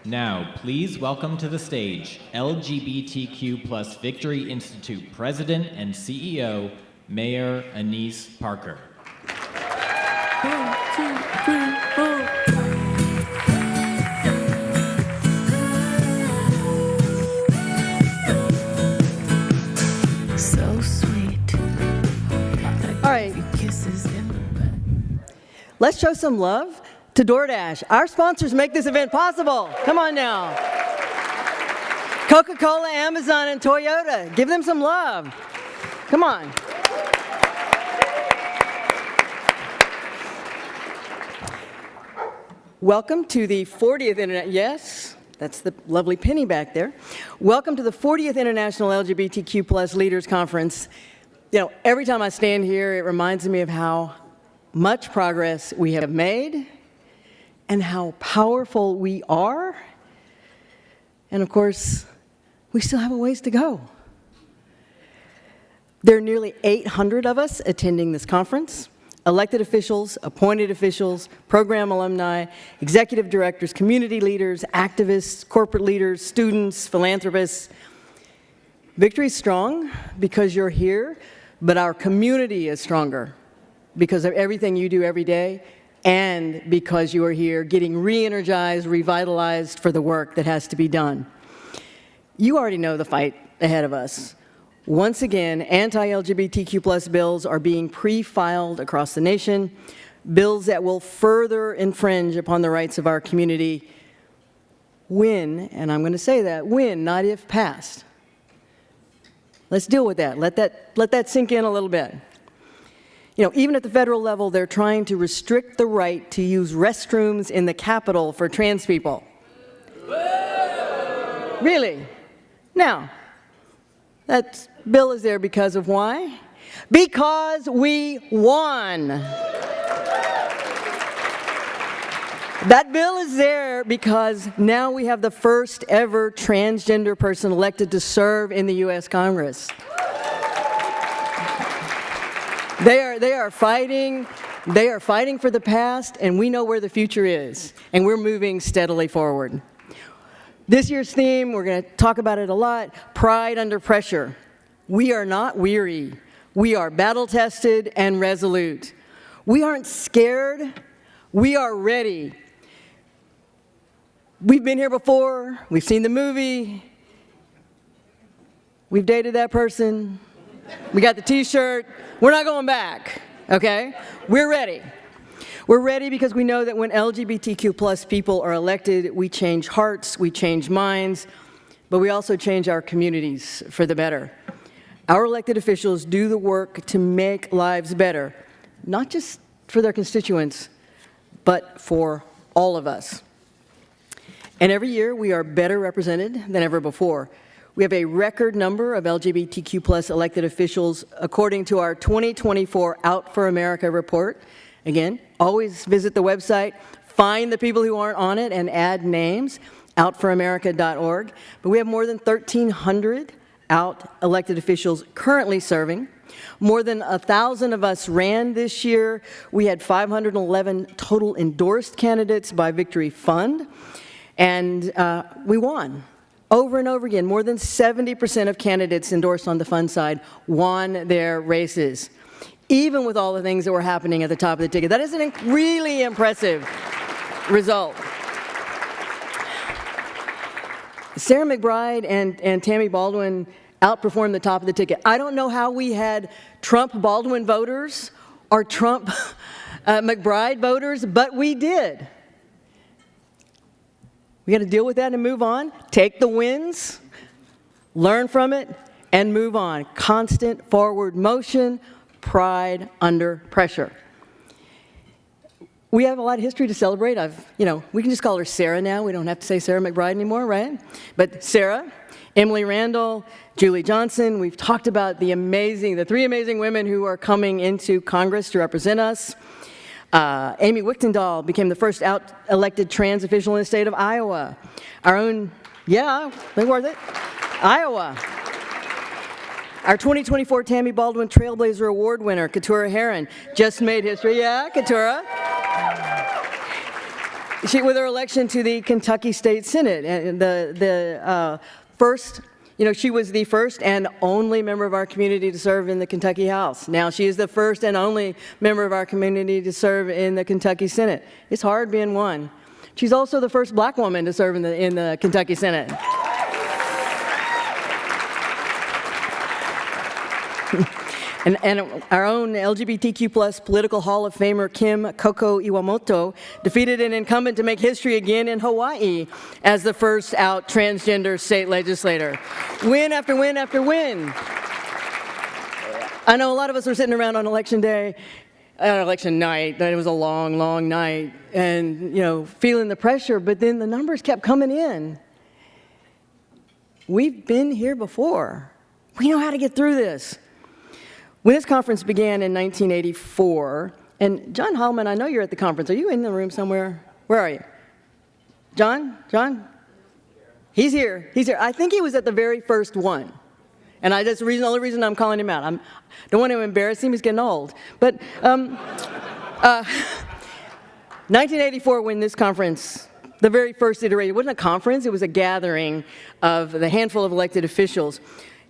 Now, please welcome to the stage LGBTQ+ Victory Institute President and CEO, Mayor Annise Parker. 1, 2, 3, 4. So sweet. All right. Let's show some love to DoorDash. Our sponsors make this event possible. Come on now. Coca-Cola, Amazon, and Toyota. Give them some love. Come on. Welcome to the 40th Internet. Yes, that's the lovely Penny back there. Welcome to the 40th International LGBTQ+ Leaders Conference. You know, every time I stand here, it reminds me of how much progress we have made and how powerful we are. And of course, we still have a ways to go. There are nearly 800 of us attending this conference. Elected officials, appointed officials, program alumni, executive directors, community leaders, activists, corporate leaders, students, philanthropists. Victory is strong because you're here, but our community is stronger because of everything you do every day and because you are here getting re-energized, revitalized for the work that has to be done. You already know the fight ahead of us. Once again, anti-LGBTQ+ bills are being pre-filed across the nation, bills that will further infringe upon the rights of our community when, and I'm going to say that, when, not if, passed. Let's deal with that. Let that sink in a little bit. You know, even at the federal level, they're trying to restrict the right to use restrooms in the Capitol for trans people. Really? Now, that bill is there because of why? Because we won. That bill is there because now we have the first ever transgender person elected to serve in the U.S. Congress. They are fighting for the past, and we know where the future is, and we're moving steadily forward. This year's theme, we're going to talk about it a lot, Pride Under Pressure. We are not weary. We are battle-tested and resolute. We aren't scared. We are ready. We've been here before. We've seen the movie. We've dated that person. We got the t-shirt. We're not going back, okay? We're ready. We're ready because we know that when LGBTQ+ people are elected, we change hearts, we change minds, but we also change our communities for the better. Our elected officials do the work to make lives better, not just for their constituents, but for all of us. And every year, we are better represented than ever before. We have a record number of LGBTQ+ elected officials according to our 2024 Out for America report. Again, always visit the website, find the people who aren't on it, and add names, outforamerica.org. But we have more than 1,300 out elected officials currently serving. More than 1,000 of us ran this year. We had 511 total endorsed candidates by Victory Fund, and we won. Over and over again, more than 70% of candidates endorsed on the fund side won their races, even with all the things that were happening at the top of the ticket. That is a really impressive result. Sarah McBride and Tammy Baldwin outperformed the top of the ticket. I don't know how we had Trump-Baldwin voters or Trump-McBride voters, but we did. We got to deal with that and move on. Take the wins, learn from it, and move on. Constant forward motion, pride under pressure. We have a lot of history to celebrate. We can just call her Sarah now. We don't have to say Sarah McBride anymore, right? But Sarah, Emily Randall, Julie Johnson, we've talked about the three amazing women who are coming into Congress to represent us. Amy Wichtendahl became the first out-elected trans official in the state of Iowa. Our own, worth it, Iowa. Our 2024 Tammy Baldwin Trailblazer Award winner, Keturah Herron, just made history. Yeah, Keturah. with her election to the Kentucky State Senate, and the first, she was the first and only member of our community to serve in the Kentucky House. Now she is the first and only member of our community to serve in the Kentucky Senate. It's hard being one. She's also the first black woman to serve in the Kentucky Senate. And our own LGBTQ plus political Hall of Famer Kim Koko Iwamoto defeated an incumbent to make history again in Hawaii as the first out transgender state legislator. Win after win after win. I know a lot of us were sitting around on election day, election night, that it was a long, long night, and feeling the pressure, but then the numbers kept coming in. We've been here before. We know how to get through this. When this conference began in 1984, and John Hallman, I know you're at the conference. Are you in the room somewhere? Where are you? John? He's here. I think he was at the very first one. And that's the only reason I'm calling him out. I don't want to embarrass him. He's getting old. But 1984, when this conference, the very first iteration, it wasn't a conference. It was a gathering of the handful of elected officials.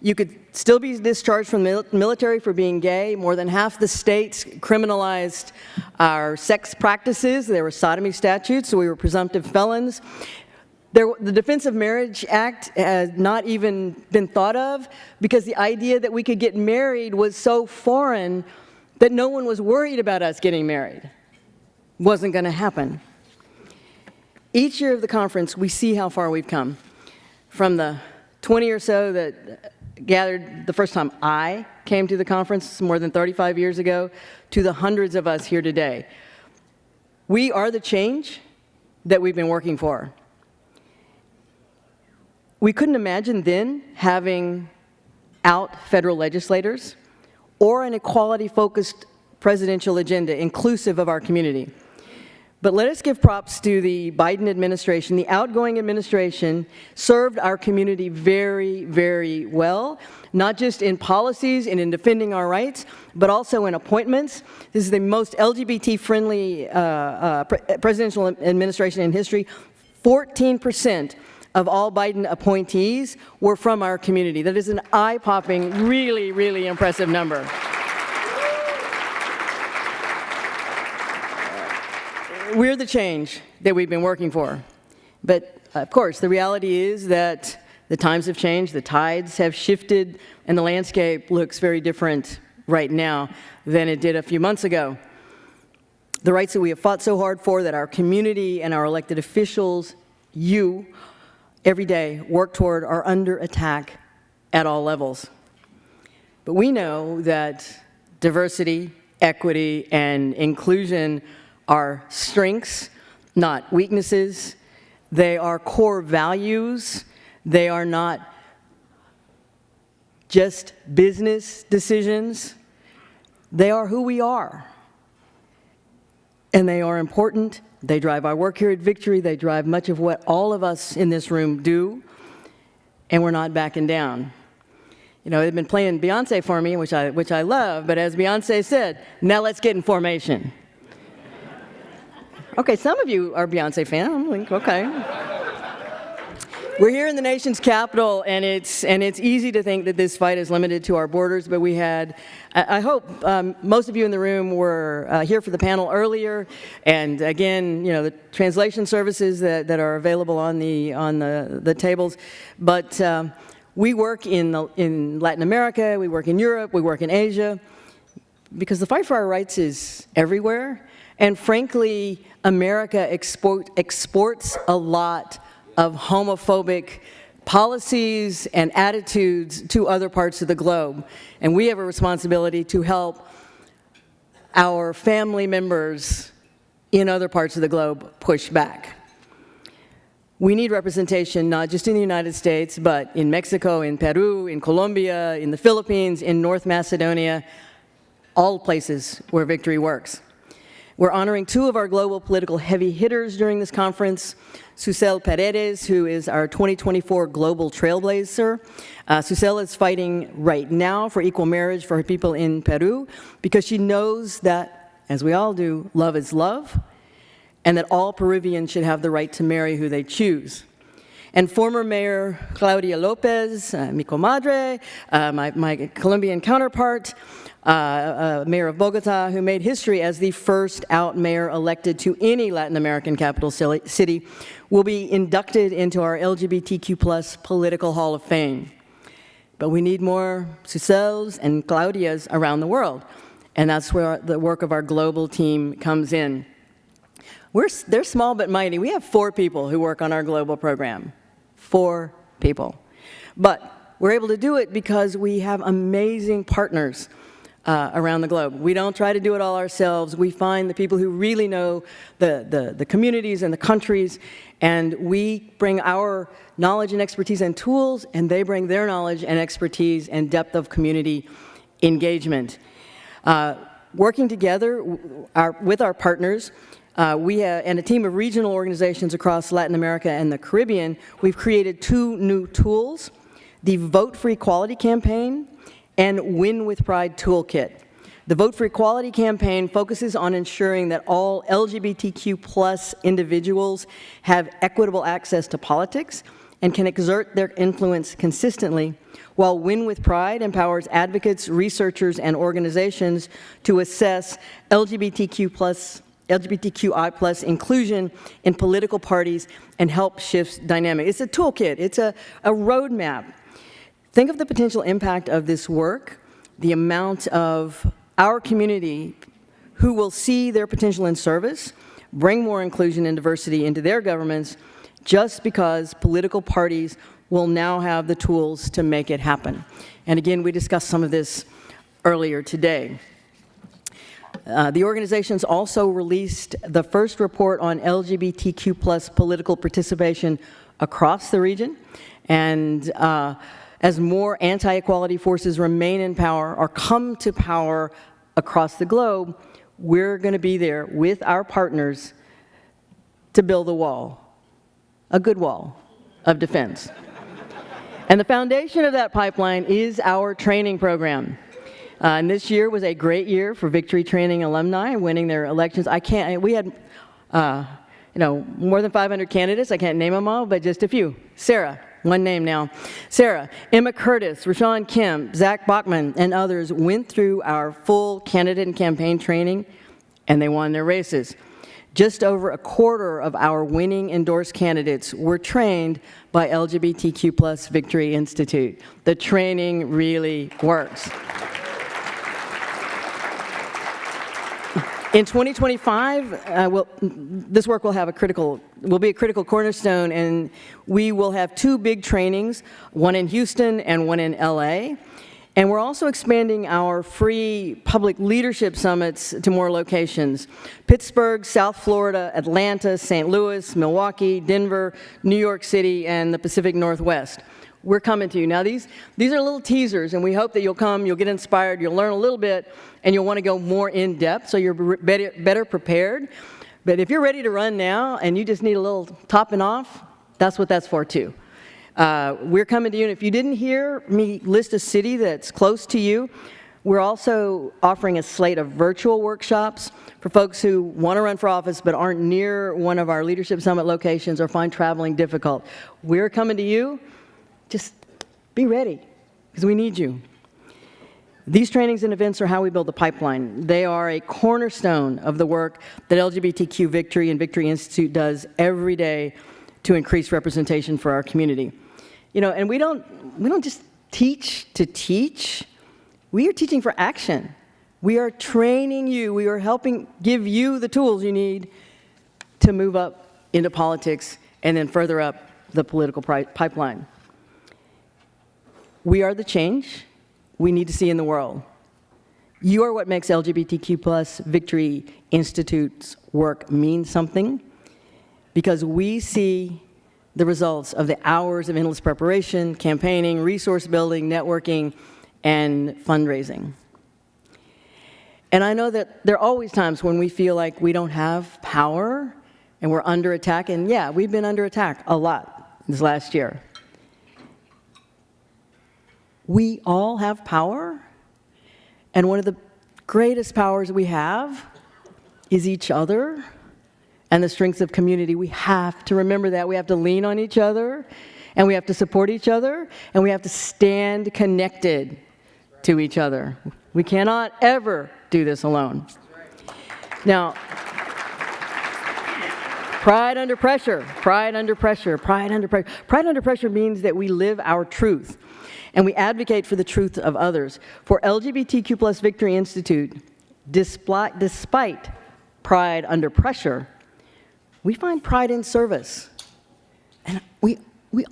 You could still be discharged from the military for being gay. More than half the states criminalized our sex practices. There were sodomy statutes, so we were presumptive felons. The Defense of Marriage Act had not even been thought of because the idea that we could get married was so foreign that no one was worried about us getting married. Wasn't going to happen. Each year of the conference, we see how far we've come. From the 20 or so that gathered the first time I came to the conference more than 35 years ago, to the hundreds of us here today. We are the change that we've been working for. We couldn't imagine then having out federal legislators or an equality-focused presidential agenda inclusive of our community. But let us give props to the Biden administration. The outgoing administration served our community very, very well, not just in policies and in defending our rights, but also in appointments. This is the most LGBT-friendly presidential administration in history. 14% of all Biden appointees were from our community. That is an eye-popping, really, really impressive number. We're the change that we've been working for. But, of course, the reality is that the times have changed, the tides have shifted, and the landscape looks very different right now than it did a few months ago. The rights that we have fought so hard for, that our community and our elected officials, you, every day work toward, are under attack at all levels. But we know that diversity, equity, and inclusion are strengths, not weaknesses. They are core values. They are not just business decisions. They are who we are. And they are important. They drive our work here at Victory. They drive much of what all of us in this room do. And we're not backing down. They've been playing Beyonce for me, which I love, but as Beyonce said, now let's get in formation. Okay, some of you are Beyonce fans. I'm like, okay. We're here in the nation's capital, and it's easy to think that this fight is limited to our borders, but we had, I hope most of you in the room were here for the panel earlier, and again, the translation services that are available on the tables, but we work in Latin America, we work in Europe, we work in Asia, because the fight for our rights is everywhere, and frankly, America exports a lot of homophobic policies and attitudes to other parts of the globe. And we have a responsibility to help our family members in other parts of the globe push back. We need representation not just in the United States, but in Mexico, in Peru, in Colombia, in the Philippines, in North Macedonia, all places where Victory works. We're honoring two of our global political heavy hitters during this conference, Susel Paredes, who is our 2024 Global Trailblazer. Susel is fighting right now for equal marriage for her people in Peru because she knows that, as we all do, love is love, and that all Peruvians should have the right to marry who they choose. And former Mayor Claudia Lopez, mi comadre, my Colombian counterpart, mayor of Bogota, who made history as the first out mayor elected to any Latin American capital city, will be inducted into our LGBTQ plus political Hall of Fame. But we need more Susels and Claudias around the world, and that's where the work of our global team comes in. They're small but mighty. We have 4 people who work on our global program. 4 people. But we're able to do it because we have amazing partners around the globe. We don't try to do it all ourselves. We find the people who really know the communities and the countries, and we bring our knowledge and expertise and tools, and they bring their knowledge and expertise and depth of community engagement. Working together with our partners, and a team of regional organizations across Latin America and the Caribbean, we've created 2 new tools, the Vote for Equality campaign and Win with Pride toolkit. The Vote for Equality campaign focuses on ensuring that all LGBTQ plus individuals have equitable access to politics and can exert their influence consistently, while Win with Pride empowers advocates, researchers, and organizations to assess LGBTQI plus inclusion in political parties and help shift dynamics. It's a toolkit, it's a roadmap. Think of the potential impact of this work, the amount of our community who will see their potential in service, bring more inclusion and diversity into their governments, just because political parties will now have the tools to make it happen. And again, we discussed some of this earlier today. The organizations also released the first report on LGBTQ plus political participation across the region, and as more anti-equality forces remain in power or come to power across the globe, we're going to be there with our partners to build a wall, a good wall of defense. And the foundation of that pipeline is our training program. And this year was a great year for Victory Training alumni winning their elections. We had, more than 500 candidates. I can't name them all, but just a few. Sarah, one name now. Sarah, Emma Curtis, Rashawn Kim, Zach Bachman, and others went through our full candidate and campaign training, and they won their races. Just over a quarter of our winning endorsed candidates were trained by LGBTQ plus Victory Institute. The training really works. In 2025, this work will be a critical cornerstone, and we will have 2 big trainings, one in Houston and one in LA. And we're also expanding our free public leadership summits to more locations: Pittsburgh, South Florida, Atlanta, St. Louis, Milwaukee, Denver, New York City, and the Pacific Northwest. We're coming to you. Now, these are little teasers, and we hope that you'll come, you'll get inspired, you'll learn a little bit, and you'll want to go more in depth so you're better prepared. But if you're ready to run now and you just need a little topping off, that's what that's for too. We're coming to you, and if you didn't hear me list a city that's close to you, we're also offering a slate of virtual workshops for folks who want to run for office but aren't near one of our Leadership Summit locations or find traveling difficult. We're coming to you. Just be ready, because we need you. These trainings and events are how we build the pipeline. They are a cornerstone of the work that LGBTQ Victory and Victory Institute does every day to increase representation for our community. And we don't just teach to teach. We are teaching for action. We are training you. We are helping give you the tools you need to move up into politics and then further up the political pipeline. We are the change we need to see in the world. You are what makes LGBTQ plus Victory Institute's work mean something, because we see the results of the hours of endless preparation, campaigning, resource building, networking, and fundraising. And I know that there are always times when we feel like we don't have power and we're under attack, and yeah, we've been under attack a lot this last year. We all have power, and one of the greatest powers we have is each other and the strengths of community. We have to remember that. We have to lean on each other, and we have to support each other, and we have to stand connected to each other. We cannot ever do this alone. Now, pride under pressure, pride under pressure, pride under pressure. Pride under pressure means that we live our truth, and we advocate for the truth of others. For LGBTQ plus Victory Institute, despite pride under pressure, we find pride in service. And we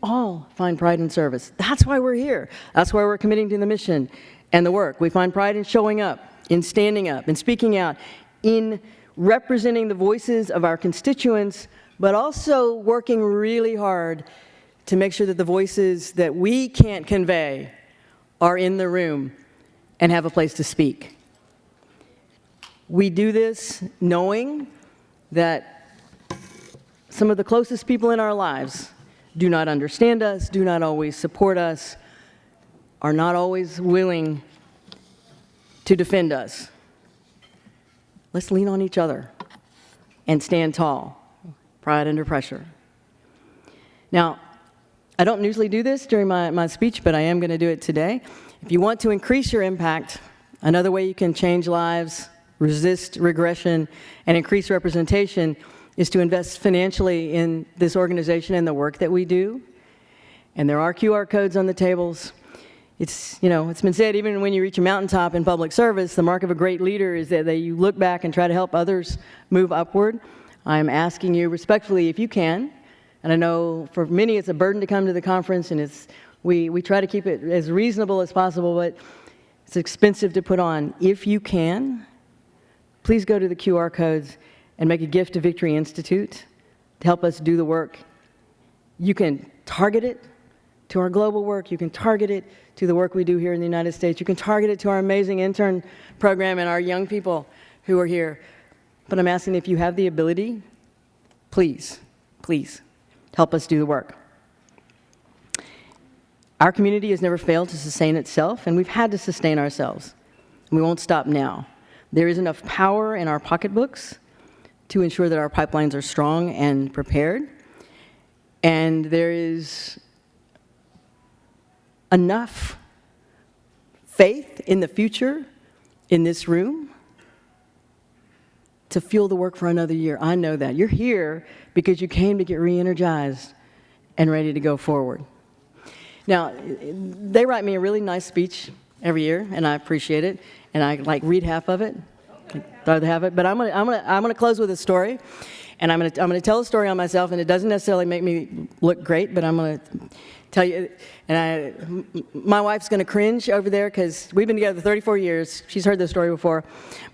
all find pride in service. That's why we're here. That's why we're committing to the mission and the work. We find pride in showing up, in standing up, in speaking out, in representing the voices of our constituents, but also working really hard to make sure that the voices that we can't convey are in the room and have a place to speak. We do this knowing that some of the closest people in our lives do not understand us, do not always support us, are not always willing to defend us. Let's lean on each other and stand tall. Pride under pressure. Now, I don't usually do this during my speech, but I am going to do it today. If you want to increase your impact, another way you can change lives, resist regression, and increase representation is to invest financially in this organization and the work that we do. And there are QR codes on the tables. It's been said, even when you reach a mountaintop in public service, the mark of a great leader is that you look back and try to help others move upward. I'm asking you respectfully, if you can, and I know for many it's a burden to come to the conference, and we try to keep it as reasonable as possible, but it's expensive to put on. If you can, please go to the QR codes and make a gift to Victory Institute to help us do the work. You can target it to our global work. You can target it to the work we do here in the United States. You can target it to our amazing intern program and our young people who are here. But I'm asking, if you have the ability, please, please help us do the work. Our community has never failed to sustain itself, and we've had to sustain ourselves. And we won't stop now. There is enough power in our pocketbooks to ensure that our pipelines are strong and prepared. And there is enough faith in the future in this room to fuel the work for another year. I know that. You're here because you came to get re-energized and ready to go forward. Now, they write me a really nice speech every year, and I appreciate it, and I read half of it, the other half of it, but I'm gonna close with a story, and I'm gonna tell a story on myself, and it doesn't necessarily make me look great, but I'm gonna tell you, and my wife's gonna cringe over there because we've been together 34 years. She's heard this story before,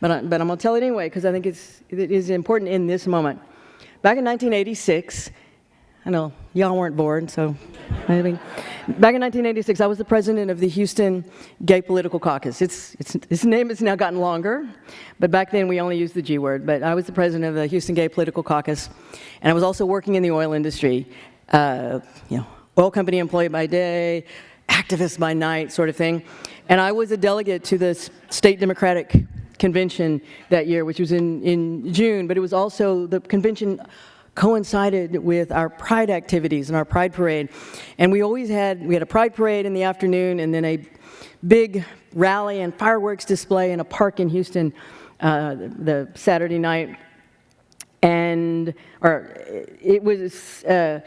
but I'm gonna tell it anyway because I think it is important in this moment. Back in 1986, I know y'all weren't born, so maybe. Back in 1986, I was the president of the Houston Gay Political Caucus. Its name has now gotten longer, but back then we only used the G word. But I was the president of the Houston Gay Political Caucus, and I was also working in the oil industry. Oil company employee by day, activist by night, sort of thing. And I was a delegate to the state Democratic convention that year, which was in June. But it was also the convention coincided with our pride activities and our pride parade. And we had a pride parade in the afternoon and then a big rally and fireworks display in a park in Houston the Saturday night. And it was, the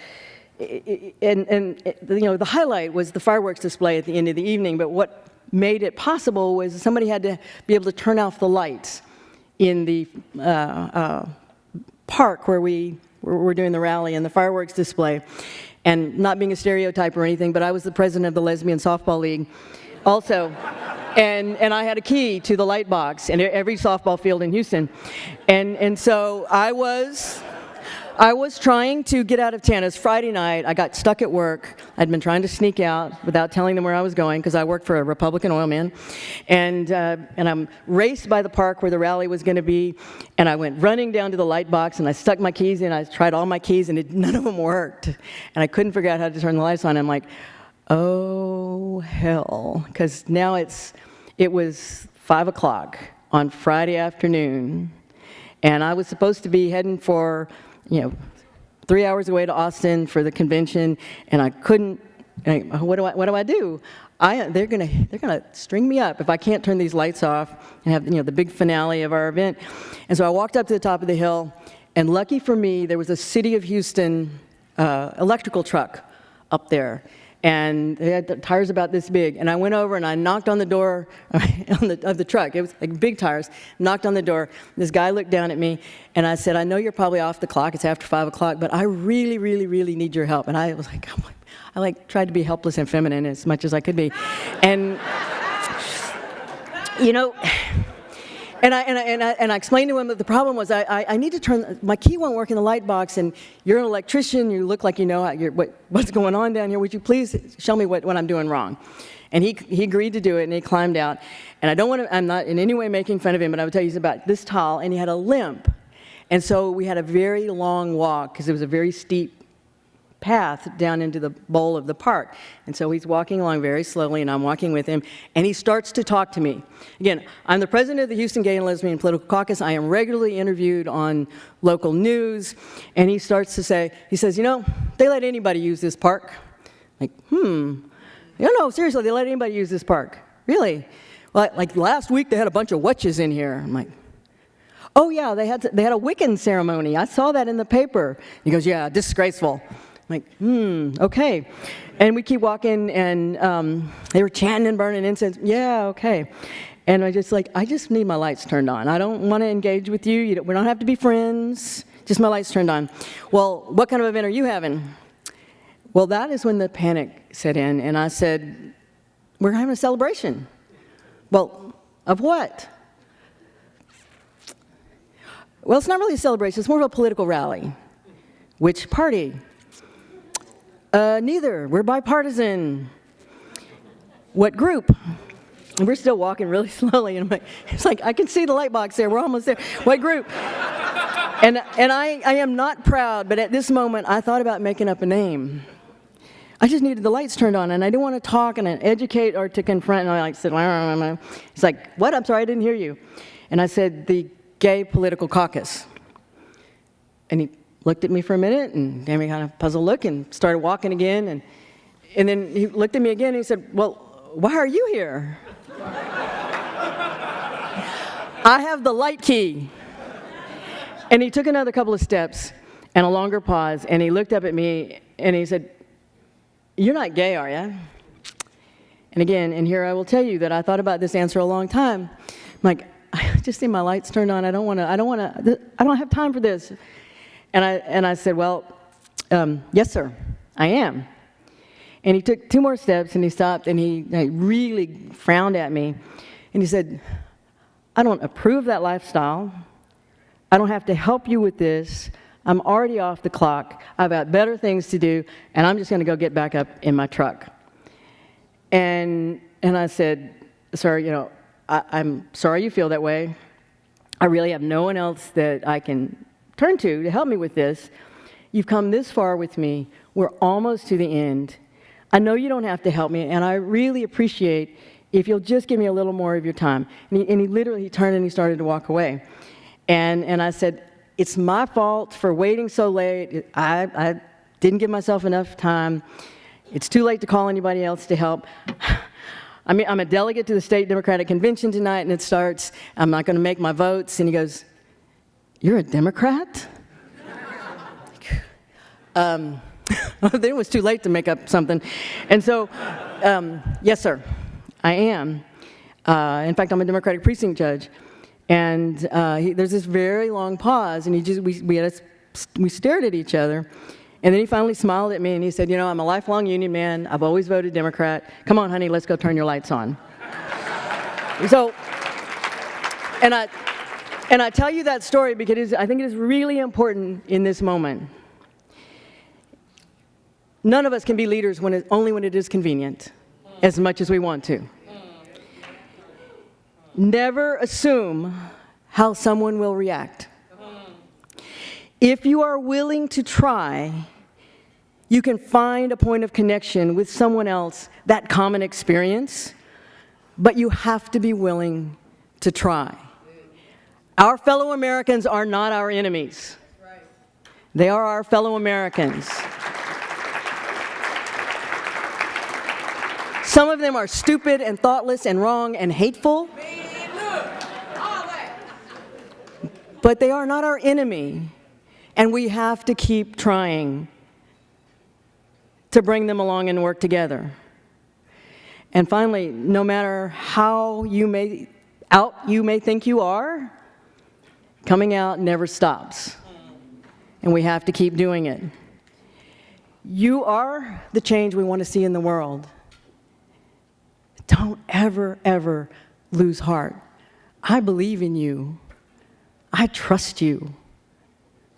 highlight was the fireworks display at the end of the evening, but what made it possible was somebody had to be able to turn off the lights in the park where we're doing the rally and the fireworks display. And not being a stereotype or anything, but I was the president of the Lesbian Softball League also. And I had a key to the light box in every softball field in Houston. And so I was trying to get out of town. It was Friday night. I got stuck at work. I'd been trying to sneak out without telling them where I was going because I worked for a Republican oil man. And I'm raced by the park where the rally was going to be. And I went running down to the light box and I stuck my keys in. I tried all my keys and none of them worked. And I couldn't figure out how to turn the lights on. I'm like, oh, hell. Because now it was 5 o'clock on Friday afternoon. And I was supposed to be heading for, 3 hours away to Austin for the convention, and I couldn't. What do I do? They're gonna string me up if I can't turn these lights off and have the big finale of our event. And so I walked up to the top of the hill, and lucky for me, there was a City of Houston electrical truck up there. And they had tires about this big. And I went over and I knocked on the door of the truck. It was like big tires. Knocked on the door. This guy looked down at me, and I said, I know you're probably off the clock. It's after 5 o'clock, but I really, really, really need your help. And I was like, I tried to be helpless and feminine as much as I could be. And, And I explained to him that the problem was I need to turn, my key won't work in the light box, and you're an electrician, you look like you know what's going on down here, would you please show me what I'm doing wrong? And he agreed to do it, and he climbed out. And I'm not in any way making fun of him, but I would tell you he's about this tall, and he had a limp. And so we had a very long walk, because it was a very steep path down into the bowl of the park. And so he's walking along very slowly, and I'm walking with him, and he starts to talk to me. Again, I'm the president of the Houston Gay and Lesbian Political Caucus. I am regularly interviewed on local news, and he starts to say, he says, they let anybody use this park. Like, no, seriously, they let anybody use this park. Really? Well, like last week they had a bunch of witches in here. I'm like, oh yeah, they had a Wiccan ceremony. I saw that in the paper. He goes, yeah, disgraceful. I'm like, okay. And we keep walking, and they were chanting and burning incense. Yeah, okay. And I just need my lights turned on. I don't want to engage with you. We don't have to be friends. Just my lights turned on. Well, what kind of event are you having? Well, that is when the panic set in, and I said, we're having a celebration. Well, of what? Well, it's not really a celebration. It's more of a political rally. Which party? Neither. We're bipartisan. What group? And we're still walking really slowly, and it's like, I can see the light box there. We're almost there. What group? And I am not proud, but at this moment, I thought about making up a name. I just needed the lights turned on, and I didn't want to talk and educate or to confront. And I said, he's like, what? I'm sorry, I didn't hear you. And I said, the Gay Political Caucus. And he looked at me for a minute and gave me kind of a puzzled look and started walking again. And then he looked at me again and he said, well, why are you here? I have the light key. And he took another couple of steps and a longer pause, and he looked up at me and he said, you're not gay, are you? And again, and here I will tell you that I thought about this answer a long time. I'm like, I just need my lights turned on. I don't have time for this. And I said, well, yes, sir, I am. And he took 2 more steps, and he stopped, and he really frowned at me. And he said, I don't approve that lifestyle. I don't have to help you with this. I'm already off the clock. I've got better things to do, and I'm just going to go get back up in my truck. And I said, sir, I'm sorry you feel that way. I really have no one else that I can turn to help me with this. You've come this far with me. We're almost to the end. I know you don't have to help me, and I really appreciate if you'll just give me a little more of your time. And he literally turned and he started to walk away. And I said, it's my fault for waiting so late. I didn't give myself enough time. It's too late to call anybody else to help. I'm a delegate to the state Democratic Convention tonight, and it starts. I'm not going to make my votes. And he goes, you're a Democrat? Then it was too late to make up something. And so, yes, sir, I am. In fact, I'm a Democratic precinct judge. And there's this very long pause, and we stared at each other. And then he finally smiled at me, and he said, I'm a lifelong union man. I've always voted Democrat. Come on, honey, let's go turn your lights on. So, and I tell you that story because I think it is really important in this moment. None of us can be leaders only when it is convenient, as much as we want to. Never assume how someone will react. If you are willing to try, you can find a point of connection with someone else, that common experience, but you have to be willing to try. Our fellow Americans are not our enemies. They are our fellow Americans. Some of them are stupid and thoughtless and wrong and hateful, but they are not our enemy, and we have to keep trying to bring them along and work together. And finally, no matter how you may think you are, coming out never stops, and we have to keep doing it. You are the change we want to see in the world. Don't ever, ever lose heart. I believe in you. I trust you.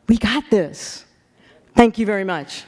We got this. Thank you very much.